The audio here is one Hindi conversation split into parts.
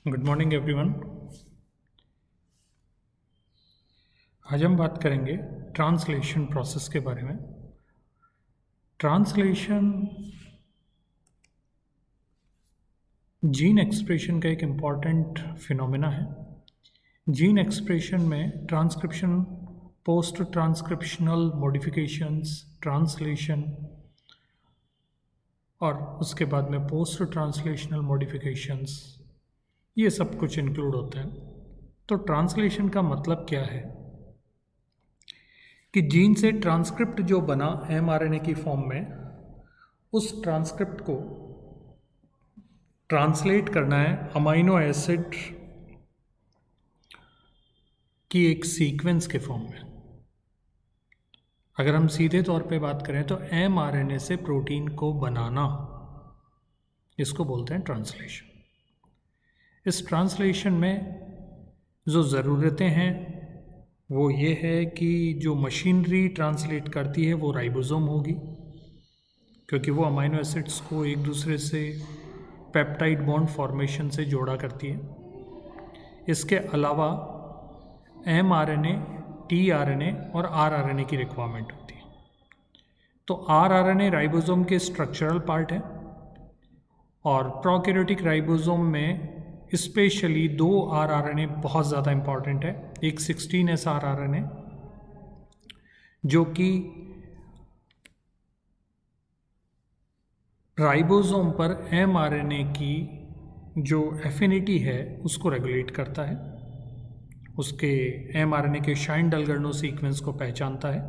Good morning everyone. आज हम बात करेंगे ट्रांसलेशन प्रोसेस के बारे में। ट्रांसलेशन जीन एक्सप्रेशन का एक इम्पॉर्टेंट फिनोमेना है। जीन एक्सप्रेशन में transcription, post transcriptional modifications, translation और उसके बाद में पोस्ट ट्रांसलेशनल मॉडिफिकेशंस, ये सब कुछ इंक्लूड होता है। तो ट्रांसलेशन का मतलब क्या है कि जीन से ट्रांसक्रिप्ट जो बना एमआरएनए की फॉर्म में, उस ट्रांसक्रिप्ट को ट्रांसलेट करना है अमाइनो एसिड की एक सीक्वेंस के फॉर्म में। अगर हम सीधे तौर पे बात करें तो एमआरएनए से प्रोटीन को बनाना, इसको बोलते हैं ट्रांसलेशन। इस ट्रांसलेशन में जो ज़रूरतें हैं वो ये है कि जो मशीनरी ट्रांसलेट करती है वो राइबोसोम होगी, क्योंकि वो अमाइनो एसिड्स को एक दूसरे से पेप्टाइड बॉन्ड फॉर्मेशन से जोड़ा करती है। इसके अलावा एमआरएनए, टीआरएनए और आरआरएनए की रिक्वायरमेंट होती है। तो आरआरएनए राइबोसोम के स्ट्रक्चरल पार्ट है और प्रोकैरियोटिक राइबोसोम में स्पेशली दो आरआरएनए बहुत ज़्यादा इंपॉर्टेंट है। एक 16S आरआरएनए जो कि राइबोसोम पर एमआरएनए की जो एफिनिटी है उसको रेगुलेट करता है, उसके एमआरएनए के शाइन डलगर्नो सीक्वेंस को पहचानता है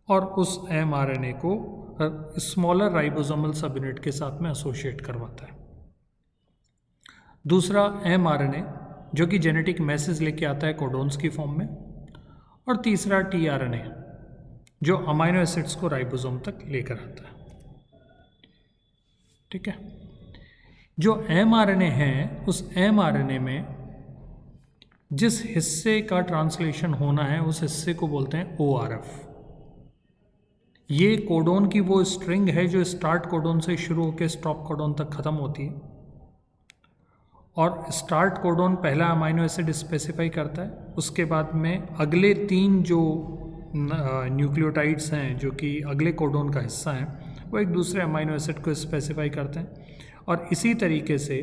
और उस एमआरएनए को स्मॉलर राइबोसोमल सब यूनिट के साथ में एसोसिएट करवाता है। दूसरा एमआरएनए जो कि जेनेटिक मैसेज लेके आता है कोडोन्स की फॉर्म में, और तीसरा टीआरएनए जो अमाइनो एसिड्स को राइबोसोम तक लेकर आता है। ठीक है, जो एमआरएनए है उस एमआरएनए में जिस हिस्से का ट्रांसलेशन होना है उस हिस्से को बोलते हैं ओआरएफ। ये कोडोन की वो स्ट्रिंग है जो स्टार्ट कोडोन से शुरू होकर स्टॉप कोडोन तक खत्म होती है, और स्टार्ट कोडोन पहला अमाइनो एसिड स्पेसिफाई करता है। उसके बाद में अगले तीन जो न्यूक्लियोटाइड्स हैं जो कि अगले कोडोन का हिस्सा हैं वो एक दूसरे अमाइनो एसिड को स्पेसिफाई करते हैं, और इसी तरीके से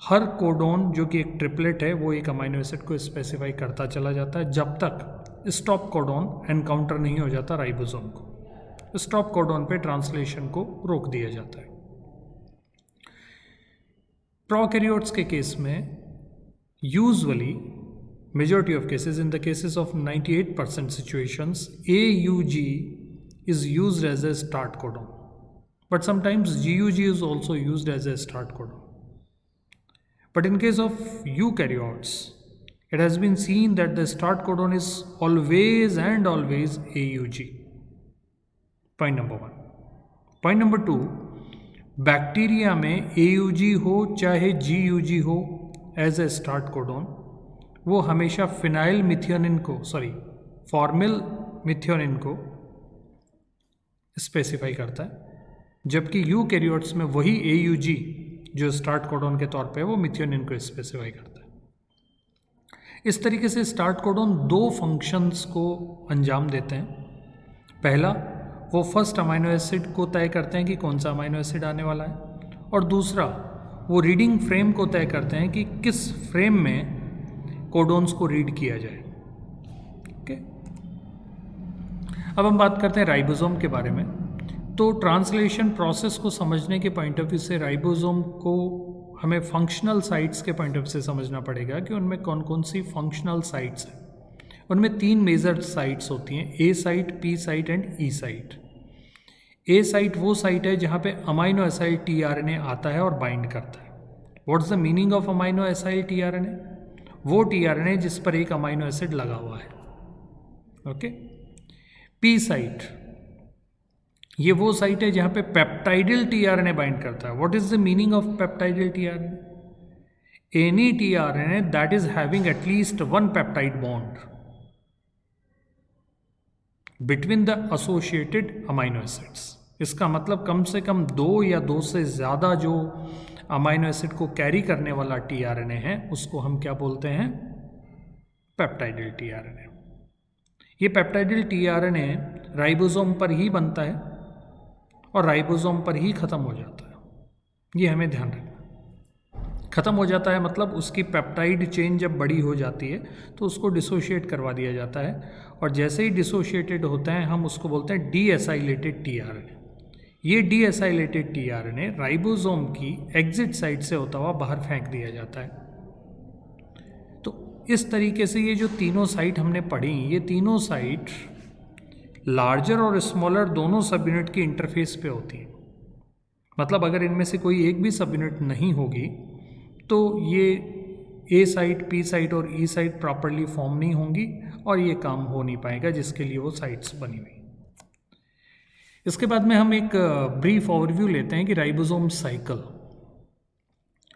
हर कोडोन जो कि एक ट्रिपलेट है वो एक अमाइनो एसिड को स्पेसिफाई करता चला जाता है जब तक स्टॉप कोडोन एनकाउंटर नहीं हो जाता राइबोसोम को। स्टॉप कोडोन पे ट्रांसलेशन को रोक दिया जाता है। प्रोकैरियोट्स के केस में usually majority of cases, in the cases of 98% situations, AUG is used as a start codon, but sometimes GUG is also used as a start codon. But in case of eukaryotes, it has been seen that the start codon is always and always AUG. Point number one. Point number two, bacteria में AUG हो चाहे GUG हो एज ए स्टार्ट कोडोन, वो हमेशा फिनाइल मिथियोनिन को, फॉर्मिल मिथियोनिन को स्पेसिफाई करता है, जबकि यूकैरियोट्स में वही AUG जो स्टार्ट कोडोन के तौर पे है वो मिथियोनिन को स्पेसिफाई करता है। इस तरीके से स्टार्ट कोडोन दो फंक्शंस को अंजाम देते हैं। पहला, वो फर्स्ट अमाइनो एसिड को तय करते हैं कि कौन सा अमाइनो एसिड आने वाला है, और दूसरा वो रीडिंग फ्रेम को तय करते हैं कि किस फ्रेम में कोडोन्स को रीड किया जाए। ओके, अब हम बात करते हैं राइबोसोम के बारे में। तो ट्रांसलेशन प्रोसेस को समझने के पॉइंट ऑफ व्यू से राइबोसोम को हमें फंक्शनल साइट्स के पॉइंट ऑफ व्यू से समझना पड़ेगा कि उनमें कौन कौन सी फंक्शनल साइट्स हैं। उनमें तीन मेजर साइट्स होती हैं, A site, P site and E site. A site वो साइट है जहाँ पे अमाइनो एसाइल टीआरएनए आता है और बाइंड करता है। What is the meaning of amino acyl tRNA? वो टीआरएनए जिस पर एक अमाइनो एसिड लगा हुआ है। ओके, P साइट ये वो साइट है जहाँ पे पेप्टाइडल टीआरएनए बाइंड करता है। What is the meaning of peptidyl tRNA? Any tRNA that is having at least one peptide bond between the associated amino acids. इसका मतलब कम से कम दो या दो से ज़्यादा जो अमाइनो एसिड को कैरी करने वाला टीआरएनए है उसको हम क्या बोलते हैं? Peptidyl tRNA. ये पेप्टाइडिल टीआरएनए राइबोसोम पर ही बनता है और राइबोसोम पर ही ख़त्म हो जाता है। ये हमें ध्यान रखना। ख़त्म हो जाता है मतलब उसकी पेप्टाइड चेन जब बड़ी हो जाती है तो उसको डिसोशिएट करवा दिया जाता है, और जैसे ही डिसोशिएटेड होता है हम उसको बोलते हैं डीएसाइलेटेड टीआरएनए। ये डीएसाइलेटेड टीआरएनए राइबोसोम की एग्जिट साइड से होता हुआ बाहर फेंक दिया जाता है। तो इस तरीके से ये जो तीनों साइट हमने पढ़ी, ये तीनों साइट लार्जर और स्मॉलर दोनों सब यूनिट के इंटरफेस पे होती हैं। मतलब अगर इनमें से कोई एक भी सब यूनिट नहीं होगी तो ये ए साइट, पी साइट और ई साइट प्रॉपरली फॉर्म नहीं होंगी और ये काम हो नहीं पाएगा जिसके लिए वो साइट्स बनी हुई। इसके बाद में हम एक ब्रीफ ओवरव्यू लेते हैं कि राइबोसोम साइकिल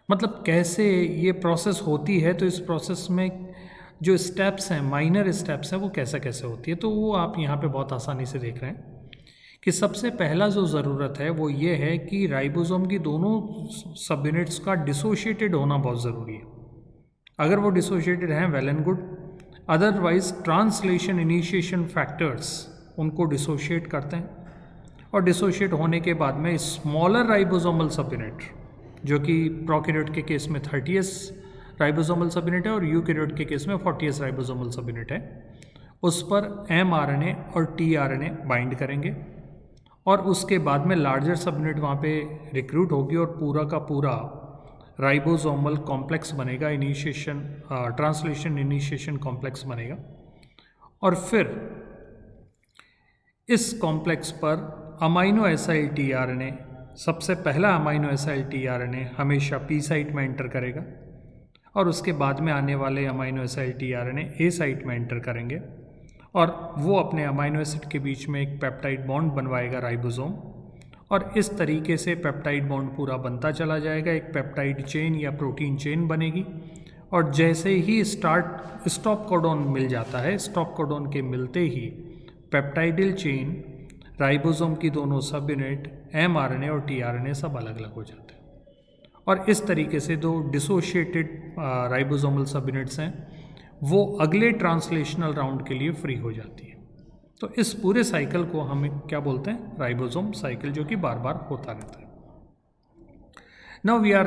मतलब कैसे ये प्रोसेस होती है। तो इस प्रोसेस में जो स्टेप्स हैं, माइनर स्टेप्स हैं, वो कैसे कैसे होती है, तो वो आप यहाँ पे बहुत आसानी से देख रहे हैं कि सबसे पहला जो ज़रूरत है वो ये है कि राइबोसोम की दोनों सब यूनिट्स का डिसोशिएटेड होना बहुत ज़रूरी है। अगर वो डिसोशिएटेड हैं well and good, otherwise translation initiation factors उनको डिसोशिएट करते हैं, और डिसोशिएट होने के बाद में स्मॉलर राइबोसोमल सब यूनिट जो कि प्रोकैरियोट के केस में 30th राइबोसोमल सब यूनिट है और यूकैरियोट के केस में 40th राइबोसोमल सब यूनिट है, उस पर mRNA और tRNA बाइंड करेंगे और उसके बाद में लार्जर सब यूनिट वहाँ पे रिक्रूट होगी और पूरा का पूरा राइबोसोमल कॉम्प्लेक्स बनेगा, इनिशिएशन ट्रांसलेशन इनिशिएशन कॉम्प्लेक्स बनेगा। और फिर इस कॉम्प्लेक्स पर अमाइनो एसाइल टीआरएनए, सबसे पहला अमाइनो एसाइल टीआरएनए हमेशा पी साइट में एंटर करेगा और उसके बाद में आने वाले अमाइनो एसाइल टीआरएनए ए साइट में एंटर करेंगे और वो अपने अमाइनो एसिड के बीच में एक पेप्टाइड बॉन्ड बनवाएगा राइबोसोम, और इस तरीके से पेप्टाइड बॉन्ड पूरा बनता चला जाएगा। एक पेप्टाइड चेन या प्रोटीन चेन बनेगी और जैसे ही स्टॉप कोडॉन मिल जाता है, स्टॉप कोडॉन के मिलते ही पेप्टाइडिल चेन राइबोसोम की दोनों सब यूनिट mRNA और tRNA सब अलग अलग हो जाते हैं और इस तरीके से दो डिसोशिएटेड राइबोसोमल सब यूनिट्स हैं वो अगले ट्रांसलेशनल राउंड के लिए फ्री हो जाती है। तो इस पूरे साइकिल को हम क्या बोलते हैं? राइबोसोम साइकिल, जो कि बार बार होता रहता है। Now we are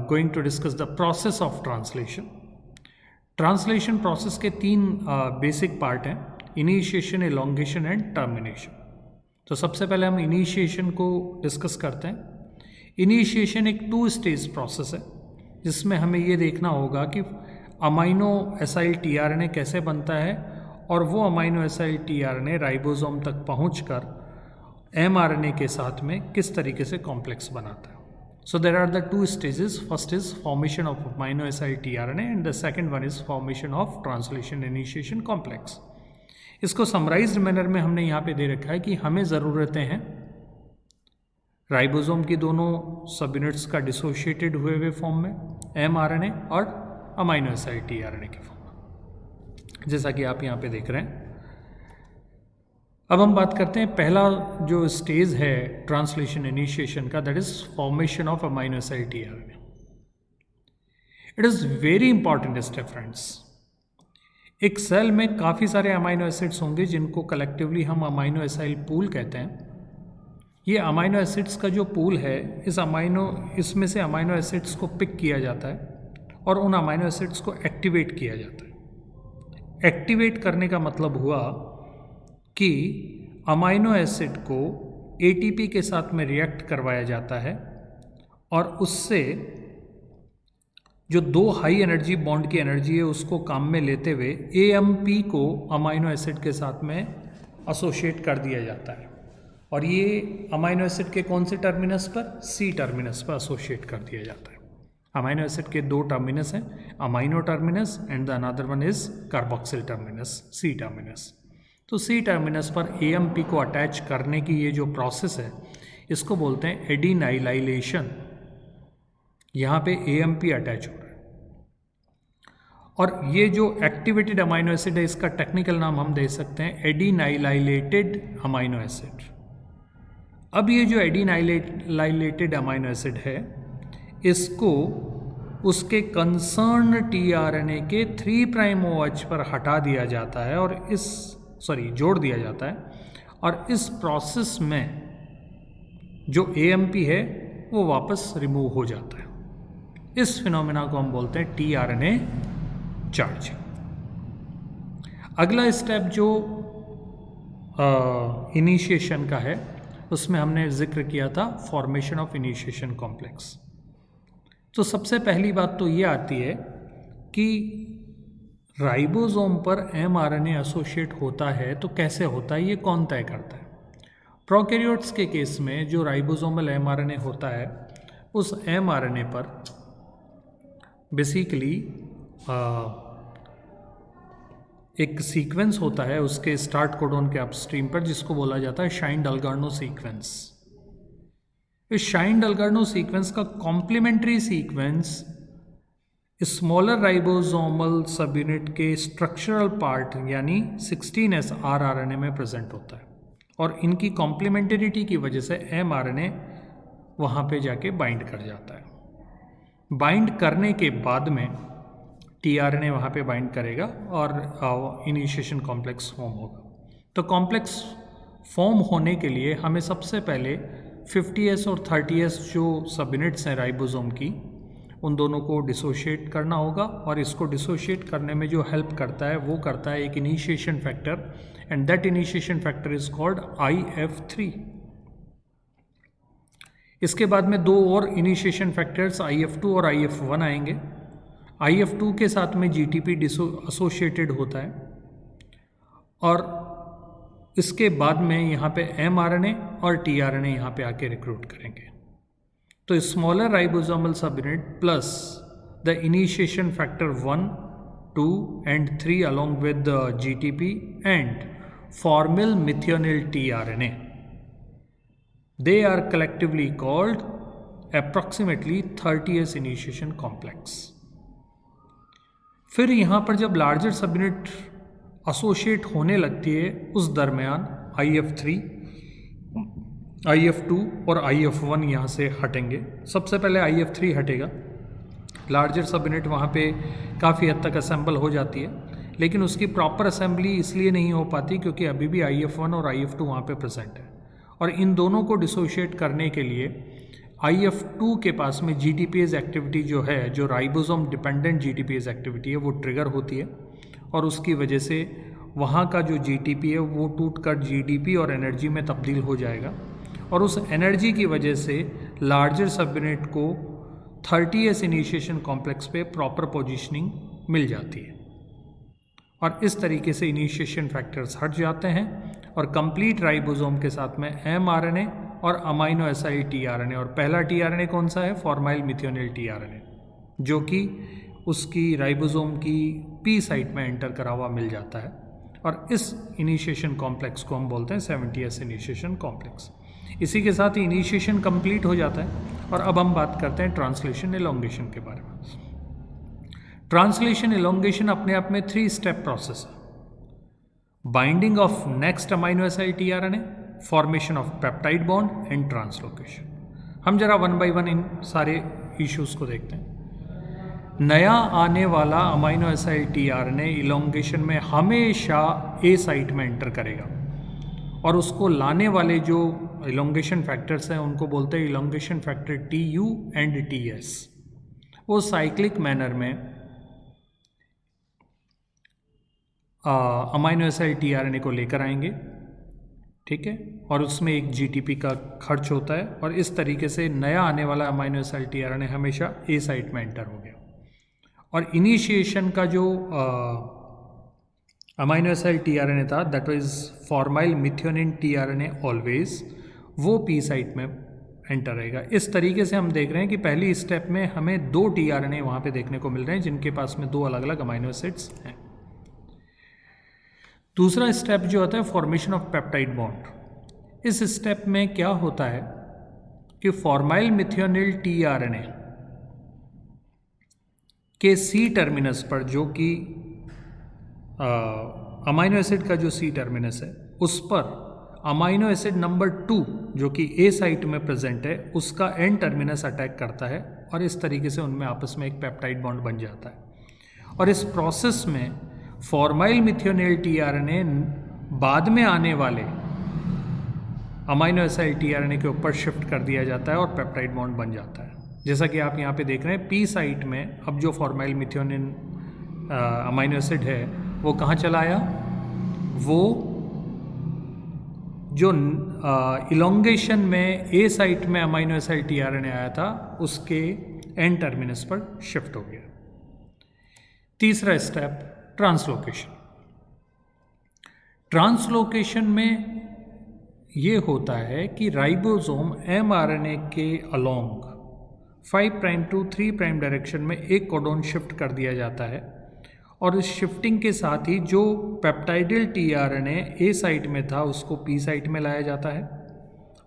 going to discuss the process of translation. Translation process के तीन बेसिक पार्ट हैं, इनिशिएशन, एलोंगेशन एंड टर्मिनेशन। तो सबसे पहले हम इनिशिएशन को डिस्कस करते हैं। इनिशिएशन एक 2 स्टेज प्रोसेस है जिसमें हमें ये देखना होगा कि अमाइनो एसाइल टीआरएनए कैसे बनता है और वो अमाइनो एसाइल टीआरएनए राइबोसोम तक पहुंचकर mRNA के साथ में किस तरीके से कॉम्प्लेक्स बनाता है। So there are the 2 stages. First is formation of amino acyl tRNA and the second one is formation of translation initiation complex. इसको समराइज्ड मैनर में हमने यहाँ पे दे रखा है कि हमें ज़रूरतें हैं राइबोसोम की दोनों सब यूनिट्स का डिसोशिएटेड हुए फॉर्म में, mRNA और अमाइनो एसाइल टीआरएनए के फॉर्म में, जैसा कि आप यहाँ पे देख रहे हैं। अब हम बात करते हैं पहला जो स्टेज है ट्रांसलेशन इनिशिएशन का, that is formation of amino acyl tRNA. It is very important step friends. एक सेल में काफ़ी सारे अमाइनो एसिड्स होंगे जिनको कलेक्टिवली हम अमाइनो एसाइल पूल कहते हैं। ये अमाइनो एसिड्स का जो पूल है, इसमें से अमाइनो एसिड्स को पिक किया जाता है और उन अमाइनो एसिड्स को एक्टिवेट किया जाता है। एक्टिवेट करने का मतलब हुआ कि अमाइनो एसिड को एटीपी के साथ में रिएक्ट करवाया जाता है और उससे जो 2 हाई एनर्जी बॉन्ड की एनर्जी है उसको काम में लेते हुए AMP को अमाइनो एसिड के साथ में एसोसिएट कर दिया जाता है और ये अमाइनो एसिड के कौन से टर्मिनस पर? C टर्मिनस पर एसोसिएट कर दिया जाता है। अमाइनो एसिड के 2 टर्मिनस हैं, amino terminus and the another one is carboxyl terminus, C terminus. तो C टर्मिनस पर AMP को अटैच करने की ये जो प्रोसेस है इसको बोलते हैं एडिनाइलाइलेशन। यहाँ पे AMP अटैच हो रहा है और ये जो एक्टिवेटेड अमाइनो एसिड है इसका टेक्निकल नाम हम दे सकते हैं एडिनाइलाइलेटेड अमाइनो एसिड। अब ये जो एडिनाइलेटेड अमाइनो एसिड है इसको उसके कंसर्न टीआरएनए के 3' पर हटा दिया जाता है और जोड़ दिया जाता है, और इस प्रोसेस में जो एएमपी है वो वापस रिमूव हो जाता है। इस फिनोमेना को हम बोलते हैं टीआरएनए चार्जिंग। अगला स्टेप जो इनिशिएशन का है, उसमें हमने जिक्र किया था फॉर्मेशन ऑफ इनिशिएशन कॉम्प्लेक्स। तो सबसे पहली बात तो ये आती है कि राइबोसोम पर एमआरएनए एसोसिएट होता है तो कैसे होता है, ये कौन तय करता है। प्रोकैरियोट्स के केस में जो राइबोसोमल एमआरएनए होता है, उस एमआरएनए पर बेसिकली एक सीक्वेंस होता है उसके स्टार्ट कोडोन के अपस्ट्रीम पर, जिसको बोला जाता है शाइन-डलगार्नो सीक्वेंस। इस शाइन-डलगार्नो सीक्वेंस का complementary sequence smaller ribosomal sub unit के स्ट्रक्चरल पार्ट यानी 16S rRNA में प्रेजेंट होता है, और इनकी कॉम्प्लीमेंटरिटी की वजह से एमआरएनए वहाँ पे जाके बाइंड कर जाता है। बाइंड करने के बाद में टीआरएनए वहाँ पे बाइंड करेगा और इनिशिएशन कॉम्प्लेक्स फॉर्म होगा। तो कॉम्प्लेक्स फॉर्म होने के लिए हमें सबसे पहले 50S और 30S जो सब यूनिट्स हैं राइबोसोम की, उन दोनों को डिसोशिएट करना होगा, और इसको डिसोशिएट करने में जो हेल्प करता है वो करता है एक initiation factor, and that initiation factor is called IF3। इसके बाद में दो और इनिशिएशन फैक्टर्स IF2 और IF1 आएंगे। IF2 के साथ में GTP एसोसिएटेड होता है, और इसके बाद में यहाँ पे mRNA और tRNA यहाँ पे आके रिक्रूट करेंगे। तो smaller ribosomal sub unit plus the initiation factor 1, 2 and 3 along with the GTP and formyl methionine tRNA, they are collectively called approximately 30S initiation complex। फिर यहाँ पर जब लार्जर सब यूनिट एसोसिएट होने लगती है, उस दरमियान IF3, IF2 और IF1 यहाँ से हटेंगे। सबसे पहले IF3 हटेगा। लार्जर सब यूनिट वहाँ पे काफ़ी हद तक असेंबल हो जाती है, लेकिन उसकी प्रॉपर असेंबली इसलिए नहीं हो पाती क्योंकि अभी भी IF1 और IF2 वहाँ पे प्रेजेंट है, और इन दोनों को डिसोशिएट करने के लिए IF2 के पास में GTPase एक्टिविटी जो है, जो राइबोसोम डिपेंडेंट GTPase एक्टिविटी है, वो ट्रिगर होती है, और उसकी वजह से वहाँ का जो GTP है वो टूट कर GDP और एनर्जी में तब्दील हो जाएगा, और उस एनर्जी की वजह से लार्जर सब यूनिट को 30S इनिशिएशन कॉम्प्लेक्स पे प्रॉपर पोजीशनिंग मिल जाती है, और इस तरीके से इनिशिएशन फैक्टर्स हट जाते हैं, और कंप्लीट राइबोसोम के साथ में mRNA और अमाइनो एसिड tRNA, और पहला tRNA कौन सा है, फॉर्माइल मिथियोनिल tRNA, जो कि उसकी राइबोसोम की P साइट में एंटर करा हुआ मिल जाता है, और इस इनिशिएशन कॉम्प्लेक्स को हम बोलते हैं 70S इनिशिएशन कॉम्प्लेक्स। इसी के साथ ही इनिशिएशन कंप्लीट हो जाता है, और अब हम बात करते हैं ट्रांसलेशन एलोंगेशन के बारे में। ट्रांसलेशन एलोंगेशन अपने आप में 3 स्टेप प्रोसेस है। Binding of next amino acid tRNA, formation of peptide bond and translocation. हम जरा 1 by 1 इन सारे इश्यूज को देखते हैं। नया आने वाला अमाइनो एसिड tRNA इलोंगेशन में हमेशा A साइट में एंटर करेगा, और उसको लाने वाले जो इलोंगेशन फैक्टर्स हैं उनको बोलते हैं elongation factor TU and TS। वो साइक्लिक मैनर में अमाइनो एसिड tRNA को लेकर आएंगे, ठीक है, और उसमें एक GTP का खर्च होता है, और इस तरीके से नया आने वाला अमाइनो एसिड tRNA हमेशा A साइट में एंटर हो गया, और इनिशिएशन का जो अमाइनो एसिड tRNA था, that was formyl methionine tRNA always, वो P साइट में एंटर रहेगा। इस तरीके से हम देख रहे हैं कि पहली स्टेप में हमें 2 tRNA वहाँ पे देखने को मिल रहे हैं जिनके पास में 2 अलग अलग अमाइनो एसिड्स हैं। दूसरा स्टेप जो होता है फॉर्मेशन ऑफ पेप्टाइड बॉन्ड। इस स्टेप में क्या होता है कि फॉर्माइल मिथियोनिल tRNA के C टर्मिनस पर, जो कि अमाइनो एसिड का जो C टर्मिनस है, उस पर अमाइनो एसिड नंबर 2 जो कि A साइट में प्रेजेंट है, उसका N टर्मिनस अटैक करता है और इस तरीके से उनमें आपस में एक पेप्टाइड बॉन्ड बन जाता है। और इस प्रोसेस में फॉर्माइल मिथियोनिल टीआरएनए बाद में आने वाले अमाइनो एसिड टीआरएनए के ऊपर शिफ्ट कर दिया जाता है और पेप्टाइड बॉन्ड बन जाता है। जैसा कि आप यहाँ पे देख रहे हैं, पी साइट में अब जो फॉर्माइल मिथियोनिन अमाइनो एसिड है वो कहाँ चला आया, वो जो इलोंगेशन में ए साइट में अमाइनो एसिड टीआरएनए आया था उसके एन टर्मिनस पर शिफ्ट हो गया। तीसरा स्टेप, ट्रांसलोकेशन। ट्रांसलोकेशन में ये होता है कि राइबोसोम एमआरएनए के along 5 prime to 3 prime direction में एक कोडोन शिफ्ट कर दिया जाता है और इस शिफ्टिंग के साथ ही जो पेप्टाइडल टीआरएनए ए साइट में था उसको पी साइट में लाया जाता है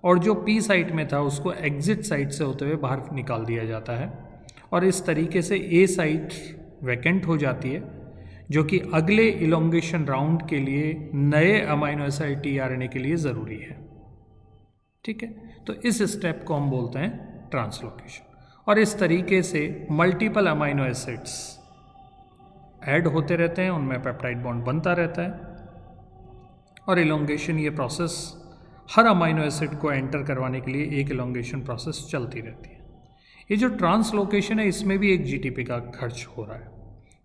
और जो पी साइट में था उसको एग्जिट साइट से होते हुए बाहर निकाल दिया जाता है और इस तरीके से ए साइट वैकेंट हो जाती है, जो कि अगले इलोंगेशन राउंड के लिए नए अमाइनो एसिड टीआरएनए के लिए ज़रूरी है। ठीक है, तो इस स्टेप को हम बोलते हैं ट्रांसलोकेशन। और इस तरीके से मल्टीपल अमाइनो एसिड्स ऐड होते रहते हैं, उनमें पेप्टाइड बॉन्ड बनता रहता है और इलोंगेशन, ये प्रोसेस हर अमाइनो एसिड को एंटर करवाने के लिए एक इलोंगेशन प्रोसेस चलती रहती है। ये जो ट्रांसलोकेशन है इसमें भी एक जीटीपी का खर्च हो रहा है।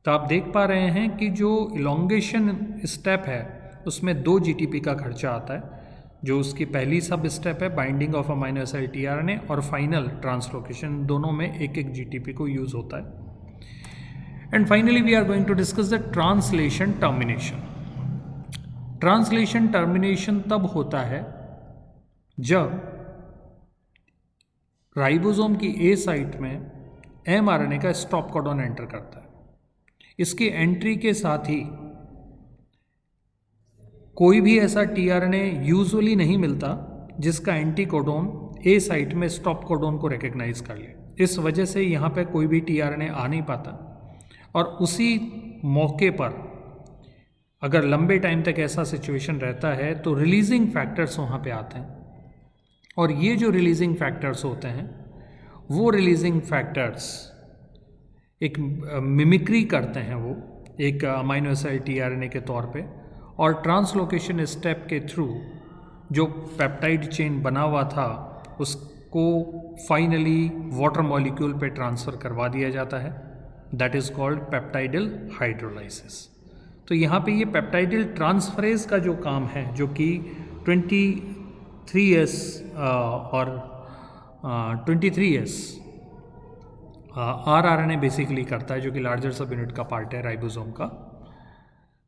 तो आप देख पा रहे हैं कि जो इलोंगेशन स्टेप है उसमें 2 जीटीपी का खर्चा आता है, जो उसकी पहली सब स्टेप है binding of amino acid tRNA और फाइनल ट्रांसलोकेशन, दोनों में एक एक जीटीपी को यूज़ होता है। And finally we are going to discuss the translation termination. Translation termination तब होता है जब राइबोसोम की ए साइट में एमआरएनए का स्टॉप कोडॉन एंटर करता है। इसकी एंट्री के साथ ही कोई भी ऐसा टीआरएनए यूजुअली नहीं मिलता जिसका एंटी कोडोन ए साइट में स्टॉप कोडोन को रिकग्नाइज कर ले। इस वजह से यहाँ पे कोई भी टीआरएनए आ नहीं पाता और उसी मौके पर अगर लंबे टाइम तक ऐसा सिचुएशन रहता है तो रिलीजिंग फैक्टर्स वहाँ पे आते हैं और ये जो रिलीजिंग फैक्टर्स होते हैं वो रिलीजिंग फैक्टर्स एक मिमिक्री करते हैं, वो एक अमाइनो एसिड टीआरएनए के तौर पे, और ट्रांसलोकेशन स्टेप के थ्रू जो पेप्टाइड चेन बना हुआ था उसको फाइनली वाटर मॉलिक्यूल पे ट्रांसफ़र करवा दिया जाता है। That is called peptidyl hydrolysis. तो यहाँ पे ये पेप्टाइडल ट्रांसफरेज का जो काम है, जो कि 23S और 23S rRNA बेसिकली करता है, जो कि लार्जर सब यूनिट का पार्ट है राइबोसोम का,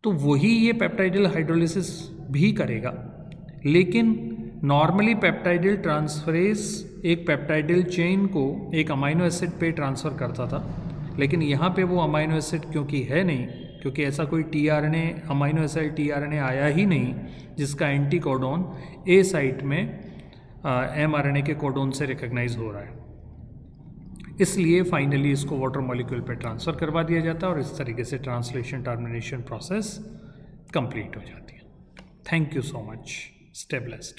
तो वही ये पेप्टाइडल हाइड्रोलिसिस भी करेगा। लेकिन नॉर्मली पेप्टाइडल ट्रांसफरेज एक पेप्टाइडल चेन को एक अमाइनो एसिड पे ट्रांसफ़र करता था, लेकिन यहाँ पे वो अमाइनो एसिड क्योंकि है नहीं, क्योंकि ऐसा कोई टीआरएनए अमाइनो एसिड टीआरएनए आया ही नहीं जिसका एंटी कोडोन ए साइट में एमआरएनए के कोडोन से रिकग्नाइज हो रहा है, इसलिए फाइनली इसको वाटर मॉलिक्यूल पे ट्रांसफ़र करवा दिया जाता है और इस तरीके से ट्रांसलेशन टर्मिनेशन प्रोसेस कंप्लीट हो जाती है। Thank you so much. Stay blessed.